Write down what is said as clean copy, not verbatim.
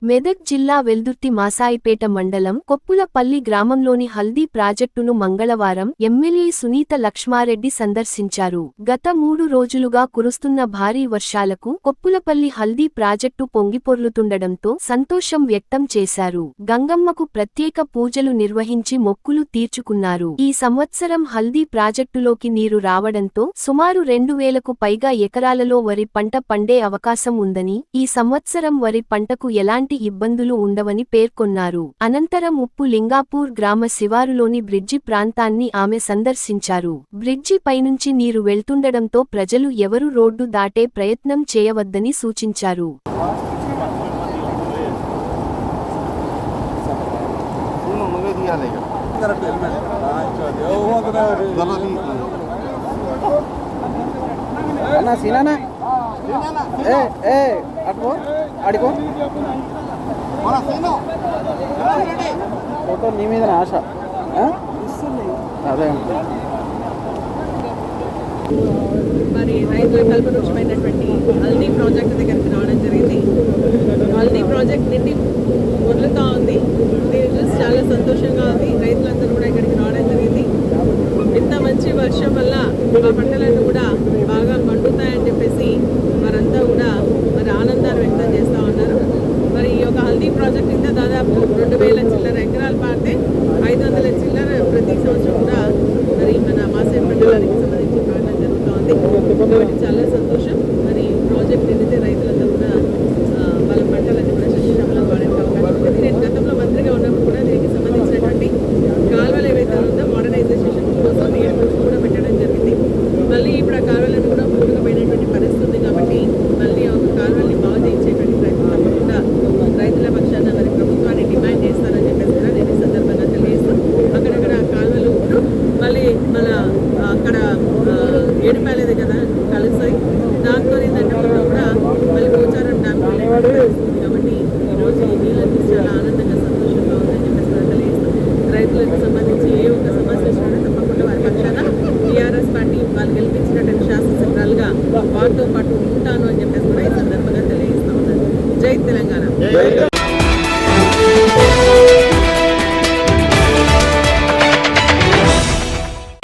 మెదక్ జిల్లా వెల్దుర్తి మాసాయిపేట మండలం కొప్పులపల్లి గ్రామంలోని హల్దీ ప్రాజెక్టును మంగళవారం ఎమ్మెల్యే సునీత లక్ష్మారెడ్డి సందర్శించారు. గత 3 రోజులుగా కురుస్తున్న భారీ వర్షాలకు కొప్పులపల్లి హల్దీ ప్రాజెక్టు పొంగిపొర్లుతుండడంతో సంతోషం వ్యక్తం చేశారు. గంగమ్మకు ప్రత్యేక పూజలు నిర్వహించి మొక్కులు తీర్చుకున్నారు. ఈ సంవత్సరం హల్దీ ప్రాజెక్టులోకి నీరు రావడంతో సుమారు 2000కు పైగా ఎకరాలలో వరి పంట పండే అవకాశం ఉందని, ఈ సంవత్సరం వరి పంటకు ఎలాంటి ఇబ్బందులు ఉండవని పేర్కొన్నారు. అనంతరం ఉప్పు లింగాపూర్ గ్రామ శివారులోని బ్రిడ్జి ప్రాంతాన్ని ఆమె సందర్శించారు. బ్రిడ్జి పైనుంచి నీరు వెళ్తుండడంతో ప్రజలు ఎవరూ రోడ్డు దాటే ప్రయత్నం చేయవద్దని సూచించారు. ఫోటో నీ మీద ఆశ అదే మరి రైతుల కల్పవృక్షమైనటువంటి హల్దీ ప్రాజెక్ట్ దగ్గరికి రావడం జరిగింది. హల్దీ ప్రాజెక్ట్ నిండి వదులుతూ ఉంది. దీన్ని చూసి చాలా సంతోషంగా ఉంది. రైతులందరూ కూడా ఇక్కడికి రావడం జరిగింది. ఇంత మంచి వర్షం వల్ల మా పంటలన్నీ కూడా బాగా పండుతాయని చెప్పేసి వారంతా కూడా మరి ఆనందాన్ని వ్యక్తం చేస్తూ ఉన్నారు. మరి ఈ యొక్క హల్దీ ప్రాజెక్ట్ ఇంకా దాదాపు 2000 చిల్లర ఎకరాలు పారితే 500 చిల్లర ప్రతి సంవత్సరం కూడా మరి మన మాసేప మండలానికి సంబంధించి పాడడం జరుగుతూ ఉంది. కాబట్టి చాలా సంతోషం. మరి ప్రాజెక్ట్ నిండితే రైతులందరూ కూడా వాళ్ళ పంటలన్నీ కూడా శస్యశ్యామలం పాడడానికి అవకాశం ఉంటుంది. నేను గతంలో మంత్రిగా ఉన్నప్పుడు కూడా దీనికి సంబంధించినటువంటి కాలువలు ఏవైతే ఉందో మోడర్నైజేషన్ కోసం ఏర్పాటు కూడా పెట్టడం జరిగింది. మళ్ళీ ఇప్పుడు ఆ కాలువలను కూడా పూర్తిపోయినటువంటి పరిస్థితి ఉంది. కాబట్టి మళ్ళీ ఒక కాలువల్ని బాగు చేయించేటువంటి ప్రయత్నం తప్పకుండా రైతుల పక్షాన మరి ప్రభుత్వాన్ని డిమాండ్ చేస్తారని చెప్పేసి కూడా నేను ఈ సందర్భంగా తెలియజేస్తూ అక్కడక్కడ కాలువలు మళ్ళీ మన అక్కడ ఏడుపాయల దగ్గర కలుస్తాయి. దాంతో ఏంటంటే కూడా మళ్ళీ పోచారం డ్యామ్ కాబట్టి ఈరోజు ఈ నీళ్ళని చూసి చాలా ఆనందంగా సంతోషంగా ఉందని చెప్పేసి కూడా తెలియజేస్తాం. రైతులకు సంబంధించి ఏ ఒక్క సమస్య వచ్చినా తప్పకుండా వారి పక్షాన టీఆర్ఎస్ పార్టీ వాళ్ళు గెలిపించినటువంటి శాసనసభ్యులుగా వారితో పాటు ఉంటాను అని చెప్పేసి కూడా ఈ సందర్భంగా తెలియజేస్తా ఉన్నాను. జై తెలంగాణ.